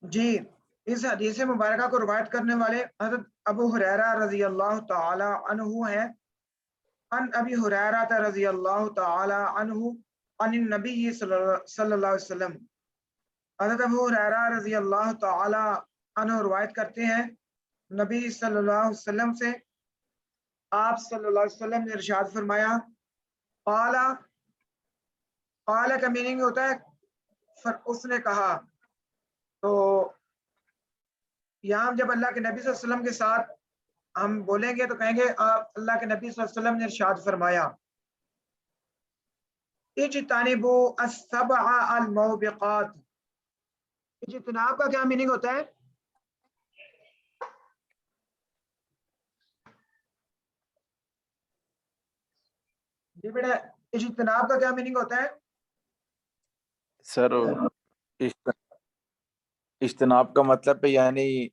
जी, इस हदीस मुबारका को रिवायत करने वाले हज़रत अबू हुरैरा रज़ी अल्लाह तआला अन्हु हैं। अन अबी हुरैरा रज़ी अल्लाह तआला अन्हु अनिन नबी सल्लल्लाहु अलैहि वसल्लम। हज़रत अबू हुरैरा रज़ी अल्लाह तआला अन्हु रिवायत करते हैं नबी सल्लल्लाहु अलैहि वसल्लम से, आप सल्लल्लाहु अलैहि वसल्लम ने इरशाद फरमाया, क़ाला, क़ाला का मीनिंग होता है उसने कहा। तो यहाँ जब अल्लाह के नबी सल्लल्लाहु अलैहि वसल्लम के साथ हम बोलेंगे तो कहेंगे अल्लाह के नबी सल्लल्लाहु अलैहि वसल्लम ने इरशाद फरमाया, इज्तनिबू अस्सबअ अल मौबिक़ात। इज्तिनाब का क्या मीनिंग होता है? जी बेटा, इज्तिनाब का क्या मीनिंग होता है? सर इज्तिनाब का मतलब है यानी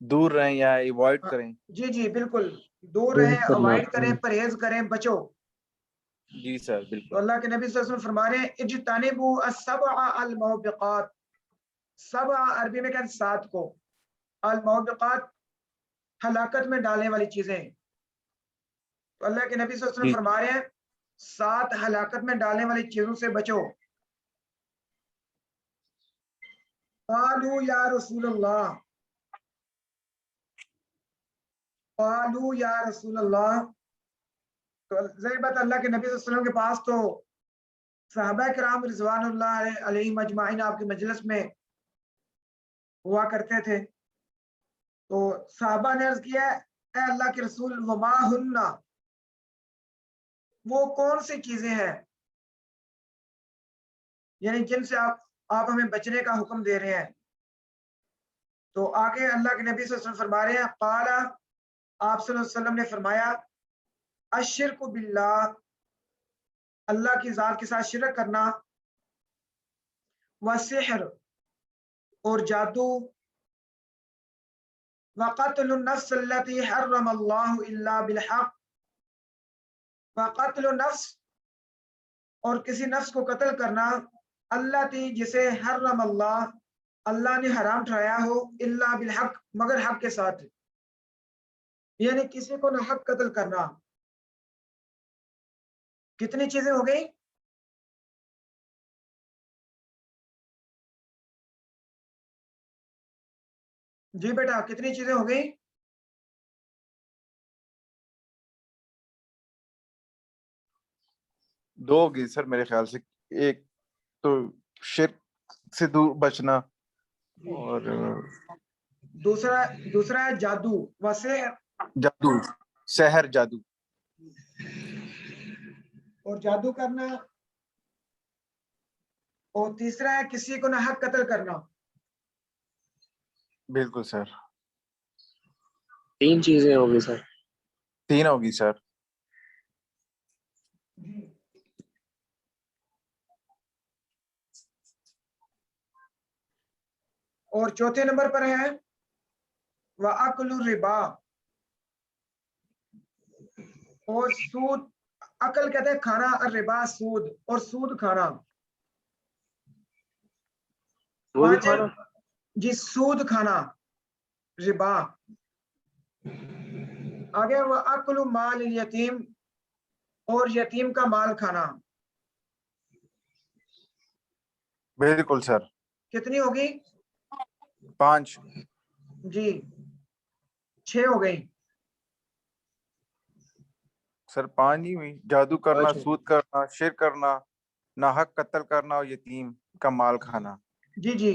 दूर रहें या अवॉइड करें। जी जी बिल्कुल, दूर रहें, अवॉइड करें, परहेज करें, बचो। जी सर तो बिल्कुल। अल्लाह के नबी सल्लल्लाहु अलैहि वसल्लम फरमा रहे हैं, इज्तनिबू अस्सबअ अल मौबिक़ात। सबअ अरबी में कहते हैं 7 को, अल मौबिक़ात हलाकत में डालने वाली चीजें। तो अल्लाह के नबी सल्लल्लाहु अलैहि वसल्लम फरमा रहे हैं, 7 हलाकत में डालने वाली चीजों से बचो। क़ालू या रसूलल्लाह, क़ालू या रसूलल्लाह। तो ज़ाहिर बात अल्लाह के नबी सल्लल्लाहु अलैहि वसल्लम के पास तो सहाबा किराम रिज़वानुल्लाह अलैहिम अजमाइन आपकी मजलिस में हुआ करते थे। तो सहाबा ने अर्ज किया, ए अल्लाह के रसूल, वमा हुन्ना, वो कौन सी चीजें हैं यानी जिनसे आप हमें बचने का हुक्म दे रहे हैं। तो आगे अल्लाह के नबी सल्लल्लाहु अलैहि वसल्लम फरमा रहे हैं, क़ाला, आप सल्लल्लाहु अलैहि वसल्लम ने फरमाया, अश्शिरकु बिल्लाह, अल्लाह की जात के साथ शिरक करना, व सिहर, और जादू, व क़त्लु नफ्स अल्लती हर्रमल्लाहु इल्ला बिलहक़, व क़त्लु नफ्स, और किसी नफ्स को कत्ल करना, अल्लती, जिसे हर्रमल्लाह, अल्लाह ने हराम ठहराया हो, इल्ला बिलहक़, मगर हक के साथ, यानी किसी को न हक कत्ल करना। कितनी चीजें हो गई? जी बेटा, कितनी चीजें हो गई? दो होगी सर मेरे ख्याल से। एक तो शिर्क से दूर बचना, और दूसरा दूसरा है जादू, वसे, जादू, सहर जादू। और जादू करना, और तीसरा है किसी को न हक कत्ल करना। बिल्कुल सर। 3 चीजें होगी सर। 3 होगी सर। और चौथे नंबर पर है व अकलु रिबा, और सूद। अकल कहते हैं खाना, और रिबा सूद, और सूद खाना। वो पांच है खाना। जी, सूद खाना, रिबा। आगे व अकलु माल यतीम, और यतीम का माल खाना। बिल्कुल सर। कितनी होगी? 5। जी, 6 हो गई। सर 5 ही हुई। जादू करना, अच्छा। सूद करना, शिर्क करना, नाहक कत्ल करना और यतीम का माल खाना। जी जी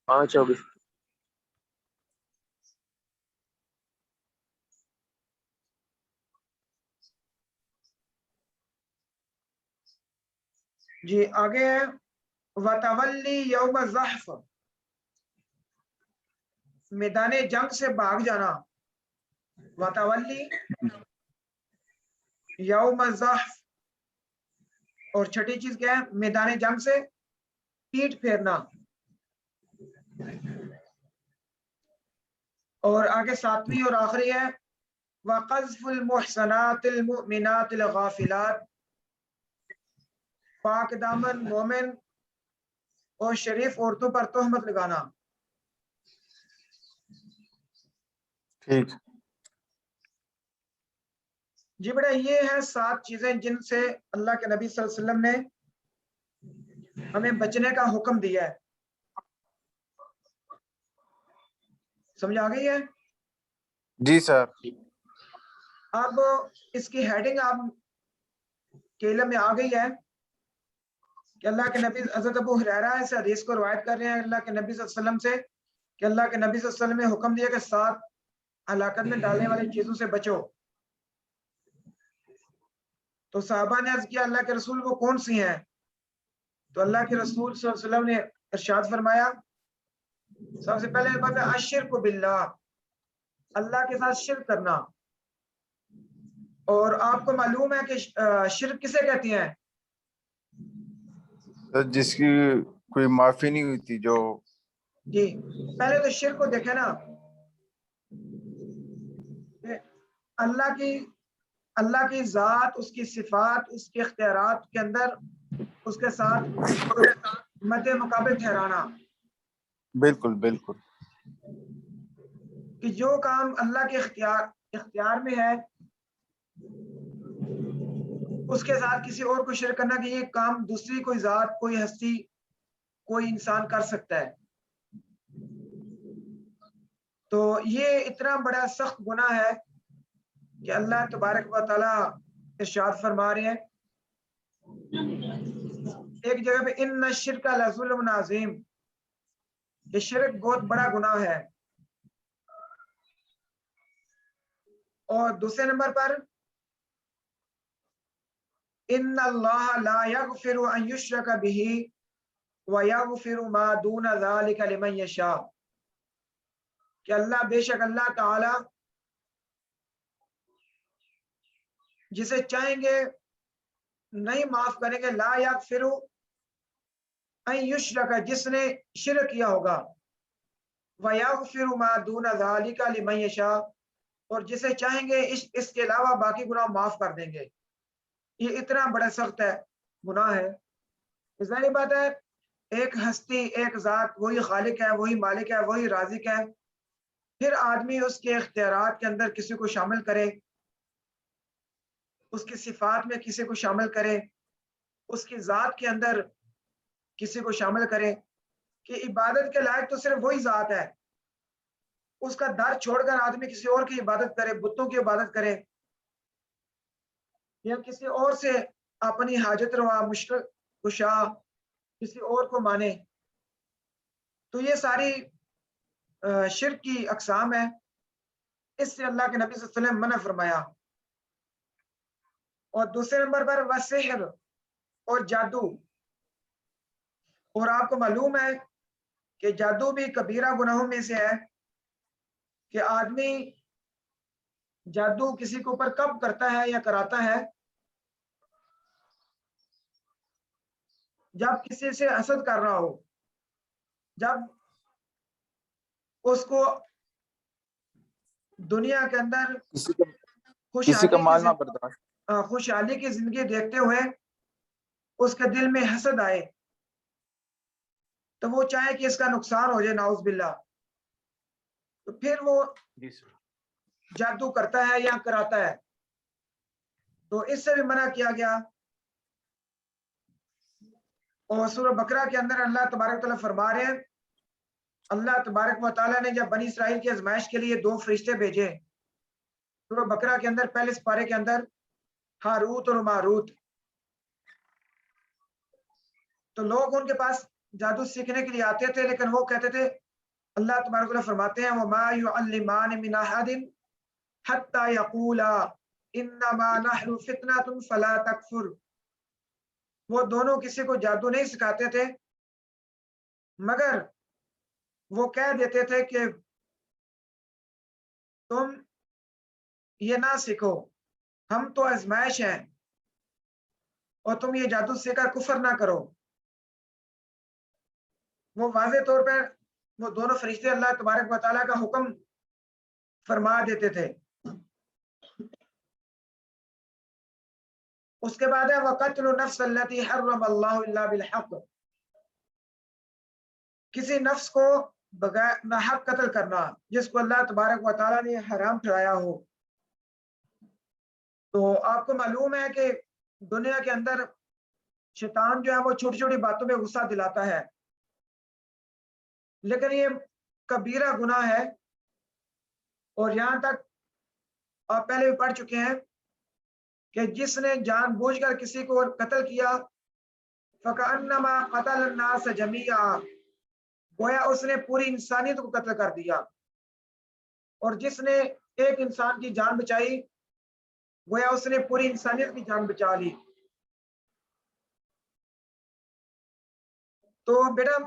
5 होगी। जी। आगे है वतवल्ली यौम ज़हफ, मैदान जंग से भाग जाना। वतवल्ली यौम ज़हफ, और छठी चीज क्या है? मैदान जंग से पीठ फेरना। और आगे 7वीं और आखिरी है वक़ज़्फ़ुल मुहसनातिल मुमिनातिल गाफिलात, पाक दामन मोमिन और शरीफ औरतों पर तोहमत लगाना। ठीक। जी बेटा, ये है 7 चीजें जिनसे अल्लाह के नबी सल्लल्लाहु अलैहि वसल्लम ने हमें बचने का हुक्म दिया है। समझ आ गई है? जी सर। अब इसकी हेडिंग आप केले में आ गई है कि अल्लाह के नबी हज़रत अबू हुरैरा इस हदीस को रिवायत कर रहे हैं अल्लाह के नबी सल्लल्लाहु अलैहि वसल्लम से कि अल्लाह के नबी सल्लल्लाहु अलैहि वसल्लम ने हुक्म दिया कि 7 हलाकत में डालने वाली चीजों से बचो। तो सहाबा ने अर्ज किया, अल्लाह के रसूल वो कौन सी हैं? तो अल्लाह के रसूल सल्लल्लाहु अलैहि वसल्लम ने इरशाद फरमाया, सबसे पहले बात है अश्शिरकु बिल्लाह, अल्लाह के साथ शिर्क करना। और आपको मालूम है कि शिर्क किसे कहती हैं? सर जिसकी कोई माफी नहीं हुई थी, जो जी, पहले तो शिर्क को देखे ना, अल्लाह की जात, उसकी सिफात, उसके इख्तियारात के अंदर उसके साथ मद्दे मुकाबिल ठहराना बिल्कुल बिल्कुल कि जो काम अल्लाह के इख्तियार में है उसके साथ किसी और को शिर्क करना कि ये काम दूसरी कोई जात, कोई हस्ती, कोई इंसान कर सकता है। तो ये इतना बड़ा सख्त गुनाह है कि अल्लाह तबारक व तआला इरशाद फरमा रहे हैं एक जगह पे, इन्न शिर्का लज़ुल्मुन अज़ीम, ये शिर्क बहुत बड़ा गुनाह है। और दूसरे नंबर पर, इन्नल्लाह ला यगफिरु अन युश्रका बिही व यगफिरु मा दून ज़ालिका लिमन यशा, कि अल्लाह, बेशक अल्लाह ताला जिसे चाहेंगे नहीं माफ करेंगे। ला यगफिरु अन युश्रका, जिसने शिर्क किया होगा, व यगफिरु मा दून ज़ालिका लिमन यशा, और जिसे चाहेंगे इसके अलावा बाकी गुनाह माफ कर देंगे। ये इतना बड़ा सख्त है, गुनाह है। जाहिर बात है, एक हस्ती, एक जात, वही खालिक है, वही मालिक है, वही राजिक है। फिर आदमी उसके इख्तियारात के अंदर किसी को शामिल करे, उसकी सिफात में किसी को शामिल करे, उसकी जात के अंदर किसी को शामिल करे, कि इबादत के लायक तो सिर्फ वही जात है। उसका दर छोड़कर आदमी किसी और की इबादत करे, बुतों की इबादत करे, या किसी और से अपनी हाजत रवा, मुश्किल कुशा किसी और को माने। तो ये सारी शिर्क की अकसाम है। इससे अल्लाह के नबी सल्लल्लाहु अलैहि वसल्लम मना फरमाया। और दूसरे नंबर पर वसिहर, और जादू। और आपको मालूम है कि जादू भी कबीरा गुनाहों में से है कि आदमी जादू किसी के ऊपर कब करता है या कराता है, जब किसी से हसद कर रहा हो, जब उसको दुनिया के अंदर किसी का माल ना बर्दाश्त। खुशहाली की जिंदगी देखते हुए उसके दिल में हसद आए, तो वो चाहे कि इसका नुकसान हो जाए, नाउज बिल्ला, तो फिर वो जादू करता है या कराता है। तो इससे भी मना किया गया। और सूरह बकरा के अंदर अल्लाह तबारक तआला फरमा रहे हैं, अल्लाह तबारक व तआला ने जब बनी इसराइल की आजमाइश के लिए 2 फरिश्ते भेजे, सूरह बकरा के अंदर पहले पारे के अंदर, हारूत और मारूत। तो लोग उनके पास जादू सीखने के लिए आते थे, लेकिन वो कहते थे, अल्लाह तबारक व तआला फरमाते हैं, वमा युअल्लिमान मिन अहदिन हत्ता यक़ूला इन्नमा नहनु फितनतुन फला तकफुर। वो दोनों किसी को जादू नहीं सिखाते थे, मगर वो कह देते थे कि तुम ये ना सीखो, हम तो आजमाइश हैं, और तुम ये जादू सीखकर कुफर ना करो। वो वाज़े तौर पर वो दोनों फरिश्ते अल्लाह तबारक व तआला का हुक्म फरमा देते थे। उसके बाद है वक़त्लु नफ्स अल्लती हर्रम अल्लाहु इल्ला बिल हक़, किसी नफ्स को बगैर नाहक कत्ल करना जिसको अल्लाह तबारक व तआला ने हराम ठहराया हो। तो आपको मालूम है कि दुनिया के अंदर शैतान जो है वो छोटी छोटी बातों में गुस्सा दिलाता है, लेकिन ये कबीरा गुनाह है। और यहाँ तक आप पहले भी पढ़ चुके हैं कि जिसने जानबूझकर किसी को कत्ल किया फकअन्नमा क़तल अन्नास जमीआ, गोया उसने पूरी इंसानियत को कत्ल कर दिया। और जिसने एक इंसान की जान बचाई गोया उसने पूरी इंसानियत की जान बचा ली। तो बेटा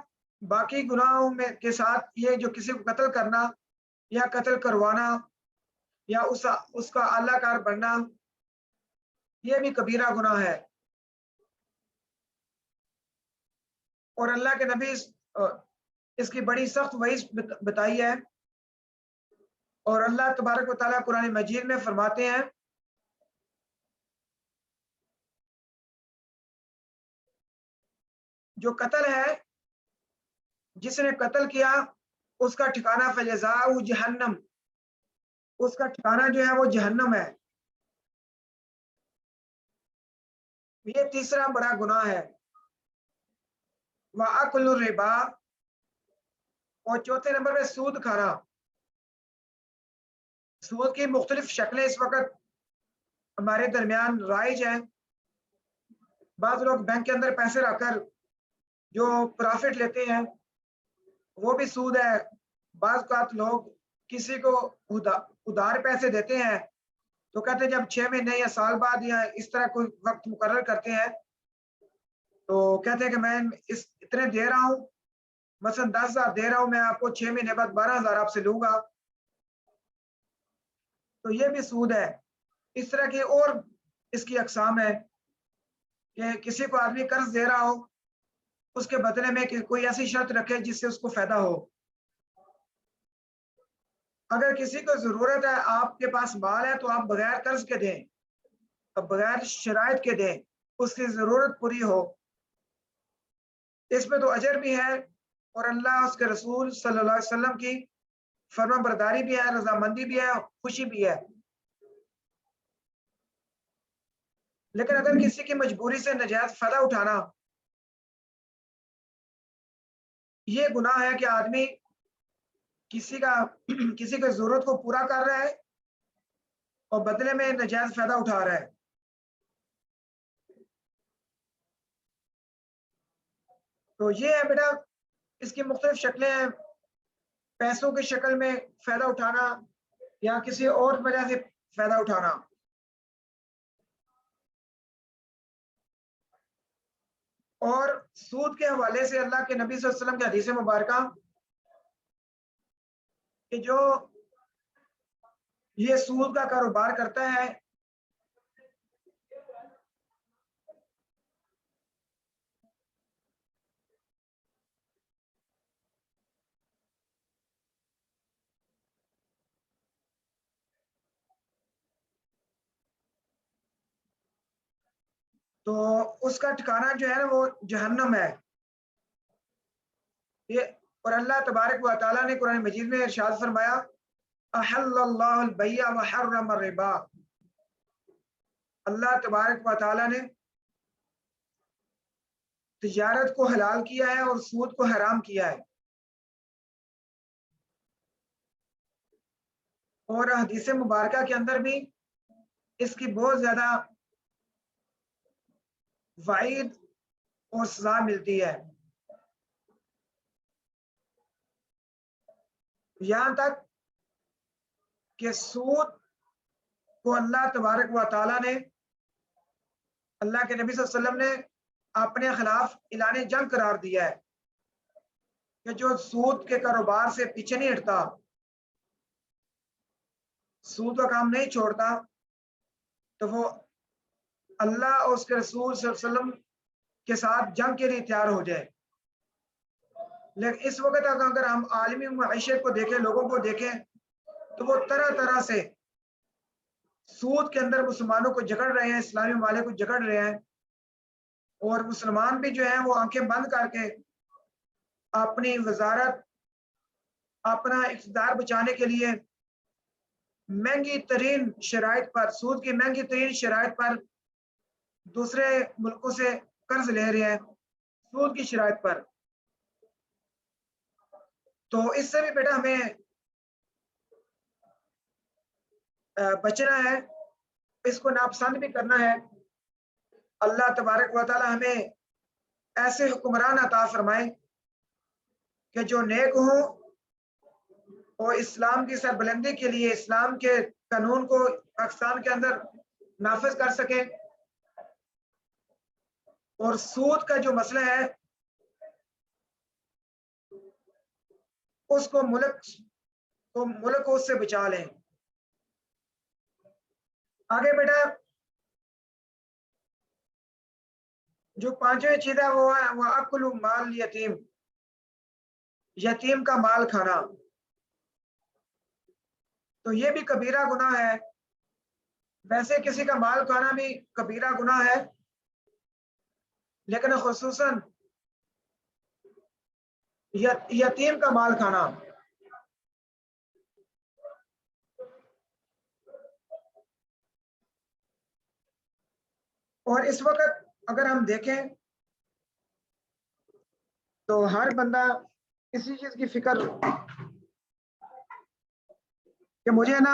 बाकी गुनाहों में के साथ ये जो किसी को कत्ल करना या कत्ल करवाना या उसका आलाकार बनना, ये भी कबीरा गुनाह है। और अल्लाह के नबी इसकी बड़ी सख्त वईद बताई है। और अल्लाह तबारक व तआला कुरान मजीद में फरमाते हैं जो कत्ल है, जिसने कत्ल किया उसका ठिकाना फजज़ाउ जहन्नम, उसका ठिकाना जो है वो जहन्नम है। ये तीसरा बड़ा गुनाह है। व अक्लु रिबा, और चौथे नंबर पे सूद खाना। सूद की मुख्तलिफ शक्लें इस वक्त हमारे दरमियान राइज हैं। बाज़ लोग बैंक के अंदर पैसे रखकर जो प्रॉफिट लेते हैं वो भी सूद है। बाज़ औक़ात लोग किसी को उधार पैसे देते हैं तो कहते हैं जब 6 महीने या साल बाद या इस तरह कोई वक्त मुकर्रर करते हैं तो कहते हैं कि मैं इस इतने दे रहा हूँ, मसलन 10,000 दे रहा हूँ, मैं आपको 6 महीने बाद 12,000 आपसे लूंगा। तो ये भी सूद है। इस तरह की और इसकी अकसाम है कि किसी को आदमी कर्ज दे रहा हो, उसके बदले में कि कोई ऐसी शर्त रखे जिससे उसको फायदा हो। अगर किसी को जरूरत है, आपके पास माल है, तो आप बगैर कर्ज के दें, अब बगैर शराइत के दें, उसकी जरूरत पूरी हो। इसमें तो अजर भी है और अल्लाह उसके रसूल सल्लल्लाहु अलैहि वसल्लम की फरमाबरदारी भी है, रजामंदी भी है, खुशी भी है। लेकिन अगर किसी की मजबूरी से नजायज फायदा उठाना, ये गुनाह है कि आदमी किसी की जरूरत को पूरा कर रहा है और बदले में नजायज फायदा उठा रहा है। तो ये है बेटा, इसकी मुख्तलिफ शक्लें हैं। पैसों की शक्ल में फायदा उठाना या किसी और वजह से फायदा उठाना। और सूद के हवाले से अल्लाह के नबी सल्लल्लाहु अलैहि वसल्लम की हदीस मुबारका कि जो ये सूद का कारोबार करता है तो उसका ठिकाना जो है ना वो जहन्नम है। ये और अल्लाह तबारक व तआला ने कुरान मजीद में इरशाद फरमाया अहल्लल्लाहुल बैअ व हर्रम रिबा, अल्लाह तबारक व तआला ने तिजारत को हलाल किया है और सूद को हराम किया है। और हदीस मुबारका के अंदर भी इसकी बहुत ज्यादा वाइद और सजा मिलती है। यहां तक कि सूद को अल्लाह तबारक व तआला ने, अल्लाह के नबी सल्लल्लाहु अलैहि वसल्लम ने अपने खिलाफ ऐलान जंग करार दिया है कि जो सूद के कारोबार से पीछे नहीं हटता, सूद का काम नहीं छोड़ता, तो वो अल्लाह और उसके रसूल सल्लल्लाहु अलैहि वसल्लम के साथ जंग के लिए तैयार हो जाए। लेकिन इस वक्त अगर हम आलमी मईशत को देखें, लोगों को देखें, तो वो तरह तरह से सूद के अंदर मुसलमानों को जकड़ रहे हैं, इस्लामी ममालिक को जकड़ रहे हैं, और मुसलमान भी जो है वो आंखें बंद करके अपनी वजारत, अपना इक़्तिदार बचाने के लिए महंगी तरीन शराइत पर, सूद की महंगी तरीन शराइत पर दूसरे मुल्कों से कर्ज ले रहे हैं, सूद की शराइत पर। तो इससे भी बेटा हमें बचना है, इसको नापसंद भी करना है। अल्लाह तबारक व तआला हमें ऐसे हुक्मरान अता फरमाए कि जो नेक हों और इस्लाम की सरबुलंदी के लिए इस्लाम के कानून को पाकिस्तान के अंदर नाफिज कर सके, और सूद का जो मसला है उसको मुल्क को उससे बचा लें। आगे बेटा जो पांचवी चीज है वो है अकुलु माल यतीम, यतीम का माल खाना। तो ये भी कबीरा गुनाह है। वैसे किसी का माल खाना भी कबीरा गुनाह है, लेकिन खुसूसन यतीम का माल खाना। और इस वक्त अगर हम देखें तो हर बंदा इसी चीज की फिक्र कि मुझे ना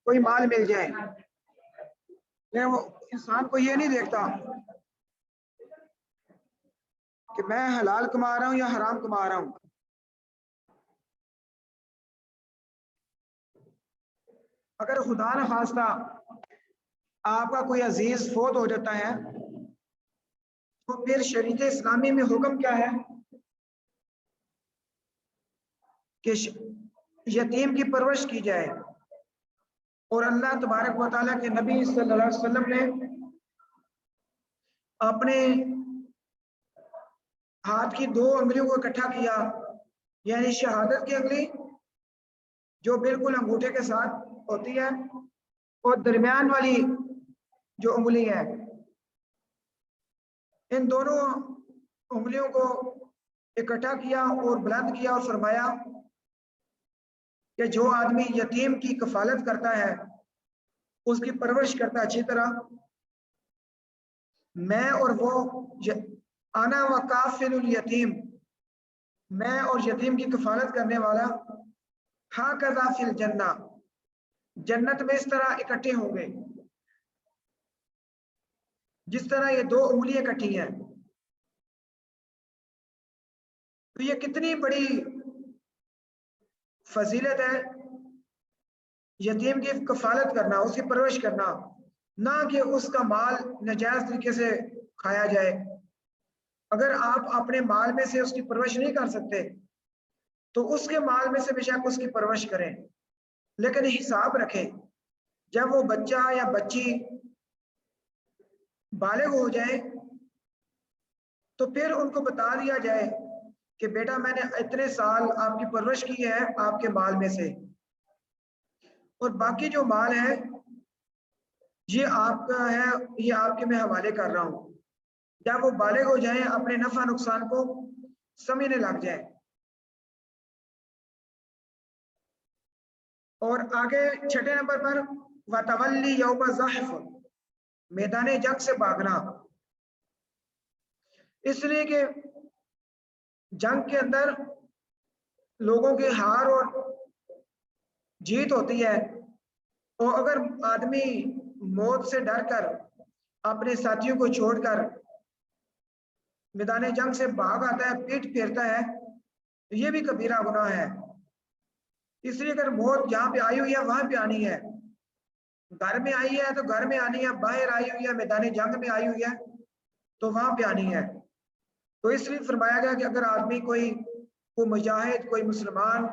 कोई माल मिल जाए, लेकिन वो इंसान को ये नहीं देखता कि मैं हलाल कमा रहा हूं या हराम कमा रहा हूं। अगर खुदा न खास्ता आपका कोई अजीज फोत हो जाता है तो फिर शरीयत इस्लामी में हुक्म क्या है कि यतीम की परवरिश की जाए। और अल्लाह तबारक व तआला के नबी सल्लल्लाहु अलैहि वसल्लम ने अपने हाथ की दो उंगलियों को इकट्ठा किया, यानी शहादत की उंगली जो बिल्कुल अंगूठे के साथ होती है, और दरमियान वाली जो उंगली है, इन दोनों उंगलियों को इकट्ठा किया और बुलंद किया और फरमाया कि जो आदमी यतीम की कफालत करता है, उसकी परवरिश करता है अच्छी तरह, मैं और वो आना व काफिलुल यतीम, मैं और यतीम की कफालत करने वाला हाकज़ा फिल जन्ना, जन्नत में इस तरह इकट्ठे होंगे जिस तरह ये दो उंगलियां इकट्ठी हैं। तो ये कितनी बड़ी फजीलत है यतीम की कफालत करना, उसकी परवरिश करना, ना कि उसका माल नाजायज तरीके से खाया जाए। अगर आप अपने माल में से उसकी परवरिश नहीं कर सकते तो उसके माल में से बेशक उसकी परवरिश करें, लेकिन हिसाब रखें जब वो बच्चा या बच्ची बालिग हो जाए तो फिर उनको बता दिया जाए कि बेटा मैंने इतने साल आपकी परवरिश की है आपके माल में से, और बाकी जो माल है ये आपका है, ये आपके मैं हवाले कर रहा हूं। जब वो बालिग हो जाए अपने नफा नुकसान को समझने लग जाए। और आगे छठे नंबर पर वतवल्ली यौम ज़हफ, मैदान जंग से भागना। इसलिए कि जंग के अंदर लोगों की हार और जीत होती है, और अगर आदमी मौत से डरकर अपने साथियों को छोड़कर मैदान जंग से भाग आता है, पीठ फेरता है, तो ये भी कबीरा गुनाह है। इसलिए अगर मौत जहां पे आई हुई है वहां पे आनी है, घर में आई है तो घर में आनी है, बाहर आई हुई है मैदान जंग में आई हुई है तो वहां पे आनी है। तो इसलिए फरमाया गया कि अगर आदमी कोई मुजाहिद, कोई मुसलमान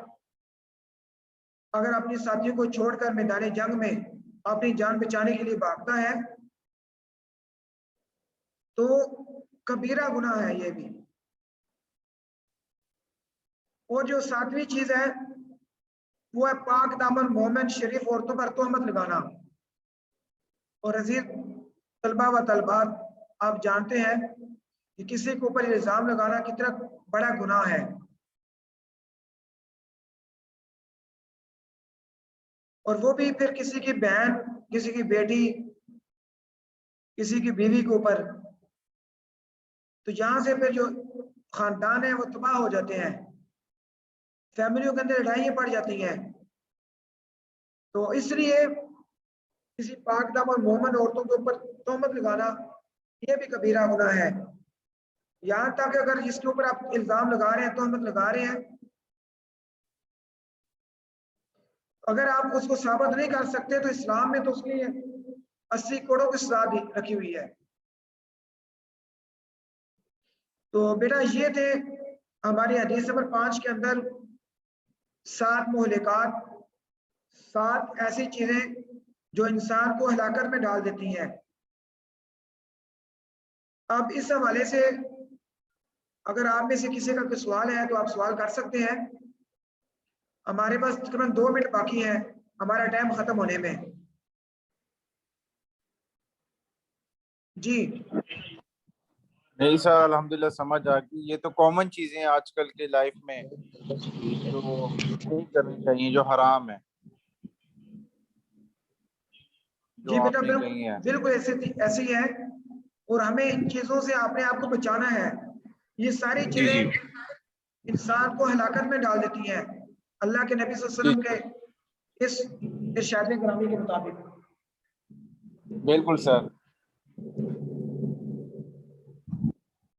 अगर अपने साथियों को छोड़कर मैदान जंग में अपनी जान बचाने के लिए भागता है तो कबीरा गुनाह है ये भी। और जो सातवीं चीज है वो है पाक दामन मोमिन शरीफ औरतों पर तोहमत लगाना। और अजीज तलबा व तलबात, आप जानते हैं कि किसी के ऊपर इल्जाम लगाना कितना बड़ा गुनाह है। और वो भी फिर किसी की बहन, किसी की बेटी, किसी की बीवी के ऊपर। तो यहाँ से फिर जो खानदान है वो तबाह हो जाते हैं, फैमिलियों के अंदर लड़ाइयाँ पड़ जाती हैं। तो इसलिए किसी पाक दामन मोमिन औरतों के ऊपर तोहमत लगाना ये भी कबीरा गुनाह है। यहाँ तक अगर जिसके ऊपर आप इल्जाम लगा रहे हैं, तोहमत लगा रहे हैं, अगर आप उसको साबित नहीं कर सकते तो इस्लाम में तो उसके लिए 80 करोड़ की सजा रखी हुई है। तो बेटा ये थे हमारी हदीस नंबर 5 के अंदर 7 मुहलिकात, 7 ऐसी चीजें जो इंसान को हलाकत में डाल देती हैं। अब इस हवाले से अगर आप में से किसी का कोई सवाल है तो आप सवाल कर सकते हैं। हमारे पास तकरीबन 2 मिनट बाकी है हमारा टाइम खत्म होने में। जी नहीं सर, अल्हम्दुलिल्लाह समझ आ गई। ये तो कॉमन चीजें हैं आजकल के लाइफ में जो नहीं करनी चाहिए, जो हराम है, जो जी बेटा, आपने कही है। बिल्कुल ऐसे ही है। और हमें इन चीजों से अपने आप को बचाना है। ये सारी जी जी चीजें इंसान को हलाकत में डाल देती हैं अल्लाह के नबी सल्लल्लाहु अलैहि वसल्लम के इस इरशाद ग्रामी के मुताबिक। बिल्कुल सर।